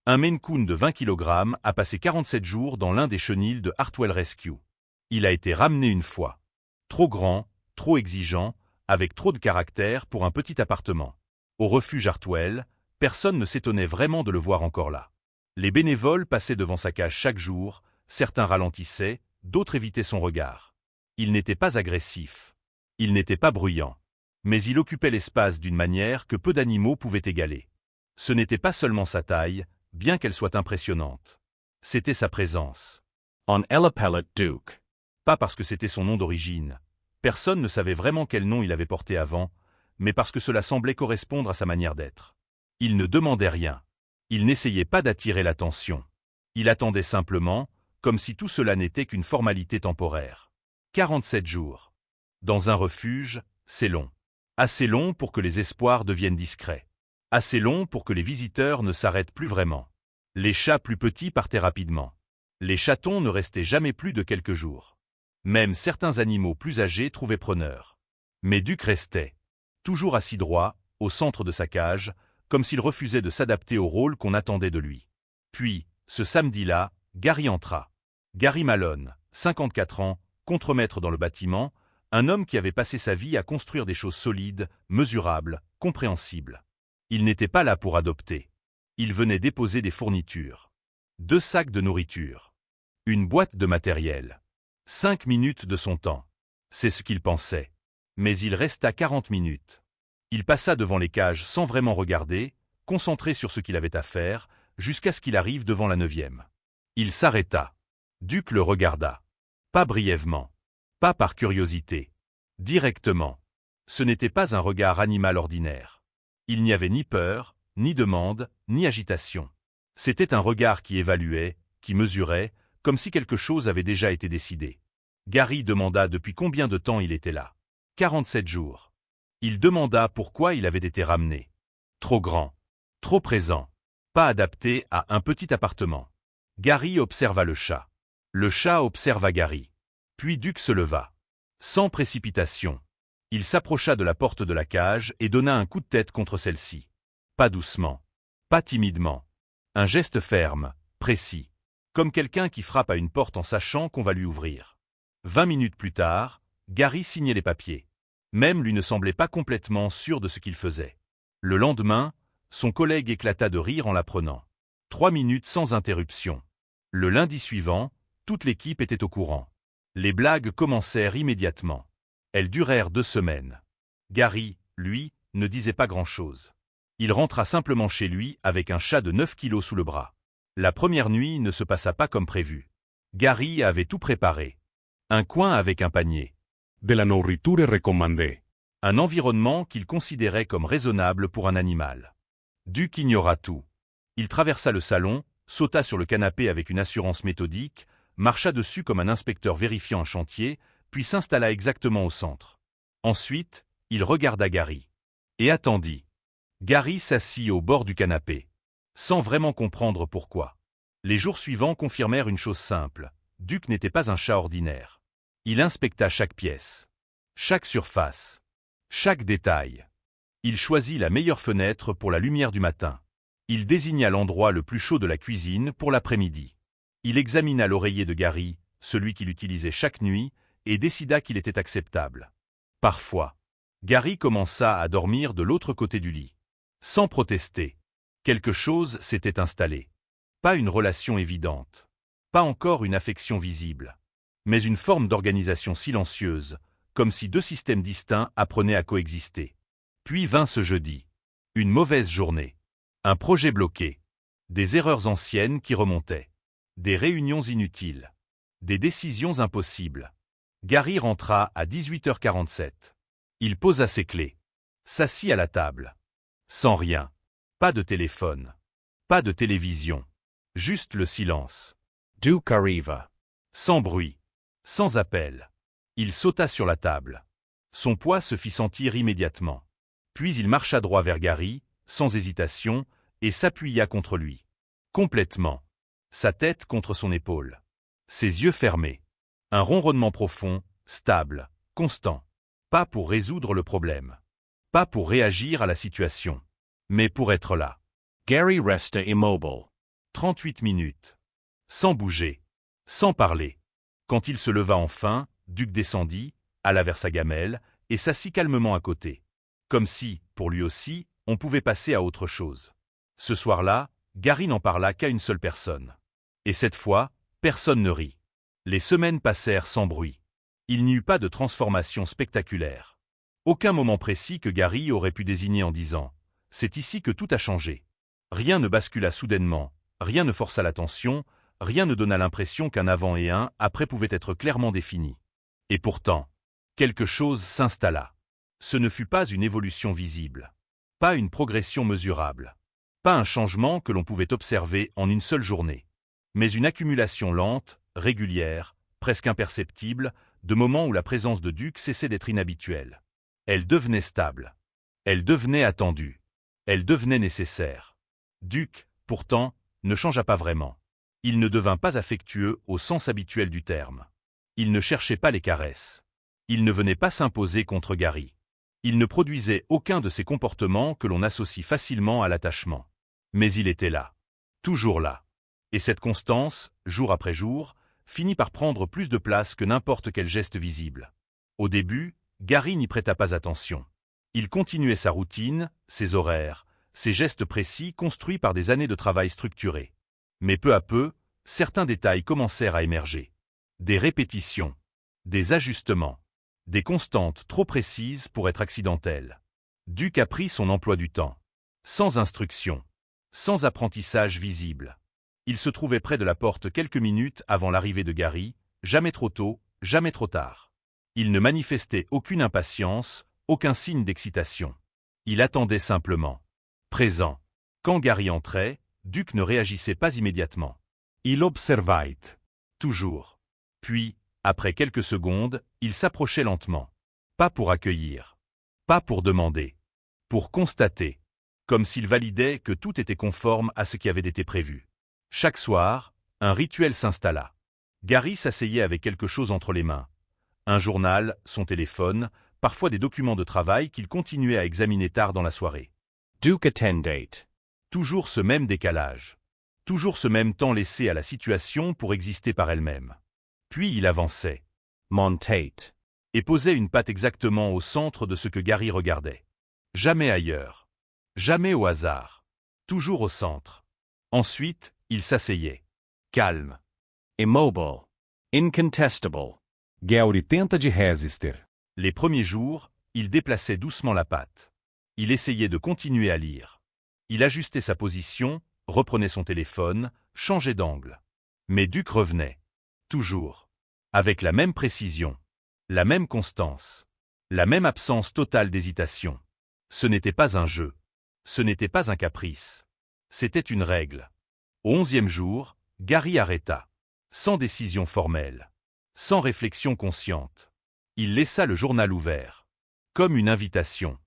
Un Maine Coon de 20 kg a passé 47 jours dans l'un des chenils de Hartwell Rescue. Il a été ramené une fois. Trop grand, trop exigeant, avec trop de caractère pour un petit appartement. Au refuge Hartwell, personne ne s'étonnait vraiment de le voir encore là. Les bénévoles passaient devant sa cage chaque jour, certains ralentissaient, d'autres évitaient son regard. Il n'était pas agressif. Il n'était pas bruyant. Mais il occupait l'espace d'une manière que peu d'animaux pouvaient égaler. Ce n'était pas seulement sa taille, bien qu'elle soit impressionnante. C'était sa présence. On Ellapellet Duke. Pas parce que c'était son nom d'origine. Personne ne savait vraiment quel nom il avait porté avant, mais parce que cela semblait correspondre à sa manière d'être. Il ne demandait rien. Il n'essayait pas d'attirer l'attention. Il attendait simplement, comme si tout cela n'était qu'une formalité temporaire. 47 jours. Dans un refuge, c'est long. Assez long pour que les espoirs deviennent discrets. Assez long pour que les visiteurs ne s'arrêtent plus vraiment. Les chats plus petits partaient rapidement. Les chatons ne restaient jamais plus de quelques jours. Même certains animaux plus âgés trouvaient preneur. Mais Duke restait, toujours assis droit, au centre de sa cage, comme s'il refusait de s'adapter au rôle qu'on attendait de lui. Puis, ce samedi-là, Gary entra. Gary Malone, 54 ans, contremaître dans le bâtiment, un homme qui avait passé sa vie à construire des choses solides, mesurables, compréhensibles. Il n'était pas là pour adopter. Il venait déposer des fournitures. 2 sacs de nourriture. Une boîte de matériel. 5 minutes de son temps. C'est ce qu'il pensait. Mais il resta 40 minutes. Il passa devant les cages sans vraiment regarder, concentré sur ce qu'il avait à faire, jusqu'à ce qu'il arrive devant la 9e. Il s'arrêta. Duke le regarda. Pas brièvement. Pas par curiosité. Directement. Ce n'était pas un regard animal ordinaire. Il n'y avait ni peur, ni demande, ni agitation. C'était un regard qui évaluait, qui mesurait, comme si quelque chose avait déjà été décidé. Gary demanda depuis combien de temps il était là. 47 jours. Il demanda pourquoi il avait été ramené. Trop grand. Trop présent. Pas adapté à un petit appartement. Gary observa le chat. Le chat observa Gary. Puis Duke se leva. Sans précipitation. Il s'approcha de la porte de la cage et donna un coup de tête contre celle-ci. Pas doucement. Pas timidement. Un geste ferme, précis. Comme quelqu'un qui frappe à une porte en sachant qu'on va lui ouvrir. 20 minutes plus tard, Gary signait les papiers. Même lui ne semblait pas complètement sûr de ce qu'il faisait. Le lendemain, son collègue éclata de rire en l'apprenant. 3 minutes sans interruption. Le lundi suivant, toute l'équipe était au courant. Les blagues commencèrent immédiatement. Elles durèrent 2 semaines. Gary, lui, ne disait pas grand-chose. Il rentra simplement chez lui avec un chat de 9 kilos sous le bras. La première nuit ne se passa pas comme prévu. Gary avait tout préparé. Un coin avec un panier. De la nourriture recommandée. Un environnement qu'il considérait comme raisonnable pour un animal. Duke ignora tout. Il traversa le salon, sauta sur le canapé avec une assurance méthodique, marcha dessus comme un inspecteur vérifiant un chantier, puis s'installa exactement au centre. Ensuite, il regarda Gary. Et attendit. Gary s'assit au bord du canapé. Sans vraiment comprendre pourquoi. Les jours suivants confirmèrent une chose simple. Duke n'était pas un chat ordinaire. Il inspecta chaque pièce. Chaque surface. Chaque détail. Il choisit la meilleure fenêtre pour la lumière du matin. Il désigna l'endroit le plus chaud de la cuisine pour l'après-midi. Il examina l'oreiller de Gary, celui qu'il utilisait chaque nuit, et décida qu'il était acceptable. Parfois, Gary commença à dormir de l'autre côté du lit. Sans protester. Quelque chose s'était installé. Pas une relation évidente. Pas encore une affection visible. Mais une forme d'organisation silencieuse, comme si 2 systèmes distincts apprenaient à coexister. Puis vint ce jeudi. Une mauvaise journée. Un projet bloqué. Des erreurs anciennes qui remontaient. Des réunions inutiles. Des décisions impossibles. Gary rentra à 18h47. Il posa ses clés. S'assit à la table. Sans rien. Pas de téléphone. Pas de télévision. Juste le silence. Duke arriva. Sans bruit. Sans appel. Il sauta sur la table. Son poids se fit sentir immédiatement. Puis il marcha droit vers Gary, sans hésitation, et s'appuya contre lui. Complètement. Sa tête contre son épaule. Ses yeux fermés. Un ronronnement profond, stable, constant. Pas pour résoudre le problème. Pas pour réagir à la situation. Mais pour être là. Gary resta immobile. 38 minutes. Sans bouger. Sans parler. Quand il se leva enfin, Duc descendit, alla vers sa gamelle, et s'assit calmement à côté. Comme si, pour lui aussi, on pouvait passer à autre chose. Ce soir-là, Gary n'en parla qu'à une seule personne. Et cette fois, personne ne rit. Les semaines passèrent sans bruit. Il n'y eut pas de transformation spectaculaire. Aucun moment précis que Gary aurait pu désigner en disant « C'est ici que tout a changé ». Rien ne bascula soudainement, rien ne força l'attention, rien ne donna l'impression qu'un avant et un après pouvaient être clairement définis. Et pourtant, quelque chose s'installa. Ce ne fut pas une évolution visible, pas une progression mesurable, pas un changement que l'on pouvait observer en une seule journée, mais une accumulation lente, régulière, presque imperceptible, de moments où la présence de Duc cessait d'être inhabituelle. Elle devenait stable. Elle devenait attendue. Elle devenait nécessaire. Duc, pourtant, ne changea pas vraiment. Il ne devint pas affectueux au sens habituel du terme. Il ne cherchait pas les caresses. Il ne venait pas s'imposer contre Gary. Il ne produisait aucun de ces comportements que l'on associe facilement à l'attachement. Mais il était là. Toujours là. Et cette constance, jour après jour, finit par prendre plus de place que n'importe quel geste visible. Au début, Gary n'y prêta pas attention. Il continuait sa routine, ses horaires, ses gestes précis construits par des années de travail structuré. Mais peu à peu, certains détails commencèrent à émerger. Des répétitions, des ajustements, des constantes trop précises pour être accidentelles. Duc apprit son emploi du temps. Sans instruction, sans apprentissage visible. Il se trouvait près de la porte quelques minutes avant l'arrivée de Gary, jamais trop tôt, jamais trop tard. Il ne manifestait aucune impatience, aucun signe d'excitation. Il attendait simplement. Présent. Quand Gary entrait, Duc ne réagissait pas immédiatement. Il observait. Toujours. Puis, après quelques secondes, il s'approchait lentement. Pas pour accueillir. Pas pour demander. Pour constater. Comme s'il validait que tout était conforme à ce qui avait été prévu. Chaque soir, un rituel s'installa. Gary s'asseyait avec quelque chose entre les mains. Un journal, son téléphone, parfois des documents de travail qu'il continuait à examiner tard dans la soirée. Duke attendait. Toujours ce même décalage. Toujours ce même temps laissé à la situation pour exister par elle-même. Puis il avançait. Montait. Et posait une patte exactement au centre de ce que Gary regardait. Jamais ailleurs. Jamais au hasard. Toujours au centre. Ensuite, il s'asseyait. Calme. Immobile. Incontestable. Gary tenta de résister. Les premiers jours, il déplaçait doucement la patte. Il essayait de continuer à lire. Il ajustait sa position, reprenait son téléphone, changeait d'angle. Mais Duc revenait. Toujours. Avec la même précision. La même constance. La même absence totale d'hésitation. Ce n'était pas un jeu. Ce n'était pas un caprice. C'était une règle. Au 11e jour, Gary arrêta. Sans décision formelle. Sans réflexion consciente. Il laissa le journal ouvert. Comme une invitation.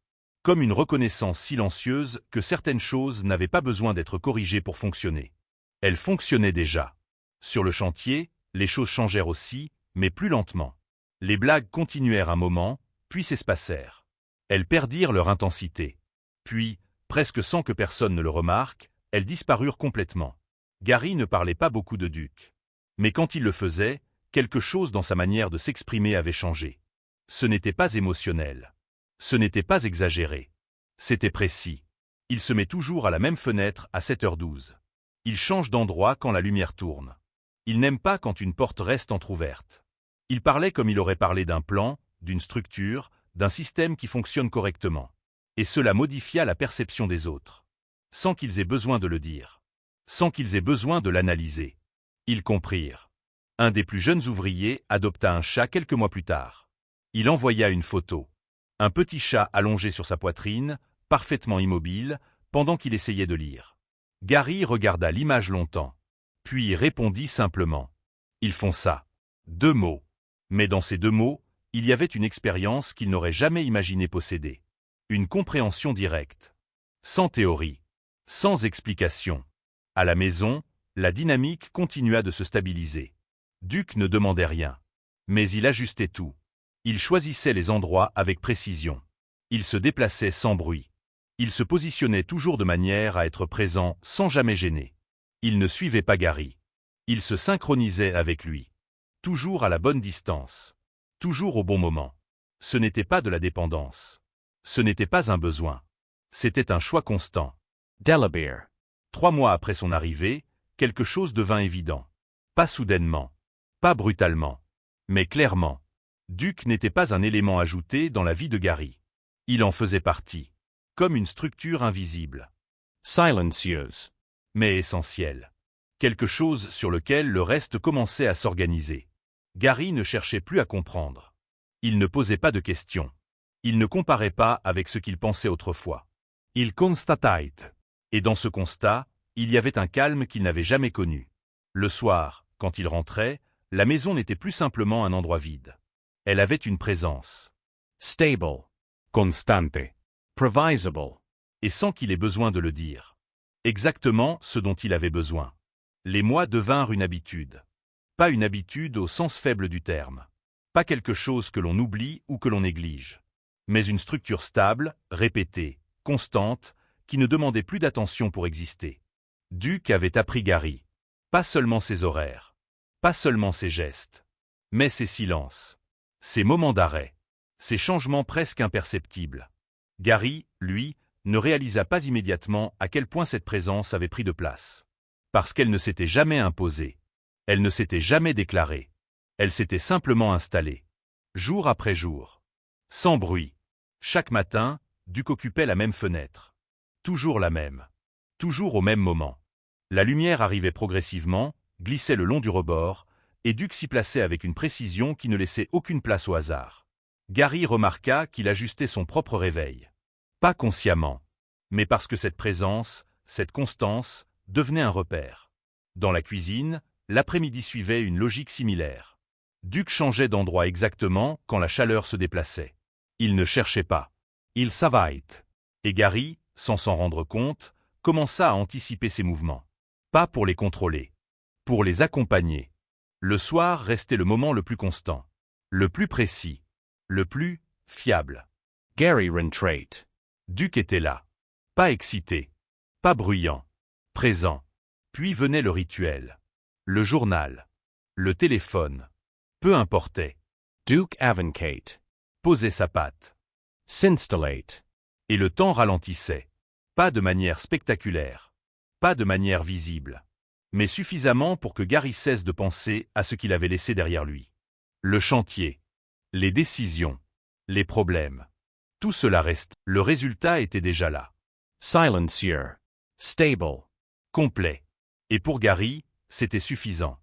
Comme une reconnaissance silencieuse que certaines choses n'avaient pas besoin d'être corrigées pour fonctionner. Elles fonctionnaient déjà. Sur le chantier, les choses changèrent aussi, mais plus lentement. Les blagues continuèrent un moment, puis s'espacèrent. Elles perdirent leur intensité. Puis, presque sans que personne ne le remarque, elles disparurent complètement. Gary ne parlait pas beaucoup de Duc. Mais quand il le faisait, quelque chose dans sa manière de s'exprimer avait changé. Ce n'était pas émotionnel. Ce n'était pas exagéré. C'était précis. Il se met toujours à la même fenêtre à 7h12. Il change d'endroit quand la lumière tourne. Il n'aime pas quand une porte reste entr'ouverte. Il parlait comme il aurait parlé d'un plan, d'une structure, d'un système qui fonctionne correctement. Et cela modifia la perception des autres. Sans qu'ils aient besoin de le dire. Sans qu'ils aient besoin de l'analyser. Ils comprirent. Un des plus jeunes ouvriers adopta un chat quelques mois plus tard. Il envoya une photo. Un petit chat allongé sur sa poitrine, parfaitement immobile, pendant qu'il essayait de lire. Gary regarda l'image longtemps, puis répondit simplement. Ils font ça. 2 mots. Mais dans ces 2 mots, il y avait une expérience qu'il n'aurait jamais imaginé posséder. Une compréhension directe. Sans théorie. Sans explication. À la maison, la dynamique continua de se stabiliser. Duc ne demandait rien. Mais il ajustait tout. Il choisissait les endroits avec précision. Il se déplaçait sans bruit. Il se positionnait toujours de manière à être présent sans jamais gêner. Il ne suivait pas Gary. Il se synchronisait avec lui. Toujours à la bonne distance. Toujours au bon moment. Ce n'était pas de la dépendance. Ce n'était pas un besoin. C'était un choix constant. Delabeer. 3 mois après son arrivée, quelque chose devint évident. Pas soudainement. Pas brutalement. Mais clairement. Duke n'était pas un élément ajouté dans la vie de Gary. Il en faisait partie. Comme une structure invisible. Silencieuse. Mais essentielle. Quelque chose sur lequel le reste commençait à s'organiser. Gary ne cherchait plus à comprendre. Il ne posait pas de questions. Il ne comparait pas avec ce qu'il pensait autrefois. Il constatait. Et dans ce constat, il y avait un calme qu'il n'avait jamais connu. Le soir, quand il rentrait, la maison n'était plus simplement un endroit vide. Elle avait une présence. Stable. Constante. Provisable. Et sans qu'il ait besoin de le dire. Exactement ce dont il avait besoin. Les mois devinrent une habitude. Pas une habitude au sens faible du terme. Pas quelque chose que l'on oublie ou que l'on néglige. Mais une structure stable, répétée, constante, qui ne demandait plus d'attention pour exister. Duke avait appris Gary. Pas seulement ses horaires. Pas seulement ses gestes. Mais ses silences. Ses moments d'arrêt. Ses changements presque imperceptibles. Gary, lui, ne réalisa pas immédiatement à quel point cette présence avait pris de place. Parce qu'elle ne s'était jamais imposée. Elle ne s'était jamais déclarée. Elle s'était simplement installée. Jour après jour. Sans bruit. Chaque matin, Duke occupait la même fenêtre. Toujours la même. Toujours au même moment. La lumière arrivait progressivement, glissait le long du rebord, et Duke s'y plaçait avec une précision qui ne laissait aucune place au hasard. Gary remarqua qu'il ajustait son propre réveil. Pas consciemment, mais parce que cette présence, cette constance, devenait un repère. Dans la cuisine, l'après-midi suivait une logique similaire. Duke changeait d'endroit exactement quand la chaleur se déplaçait. Il ne cherchait pas. Il savait. Et Gary, sans s'en rendre compte, commença à anticiper ses mouvements. Pas pour les contrôler. Pour les accompagner. Le soir restait le moment le plus constant. Le plus précis. Le plus fiable. Gary Rentrate. Duke était là. Pas excité. Pas bruyant. Présent. Puis venait le rituel. Le journal. Le téléphone. Peu importait. Duke Avencate. Posait sa patte. S'installate. Et le temps ralentissait. Pas de manière spectaculaire. Pas de manière visible. Mais suffisamment pour que Gary cesse de penser à ce qu'il avait laissé derrière lui. Le chantier. Les décisions. Les problèmes. Tout cela reste. Le résultat était déjà là. Silencieux. Stable. Complet. Et pour Gary, c'était suffisant.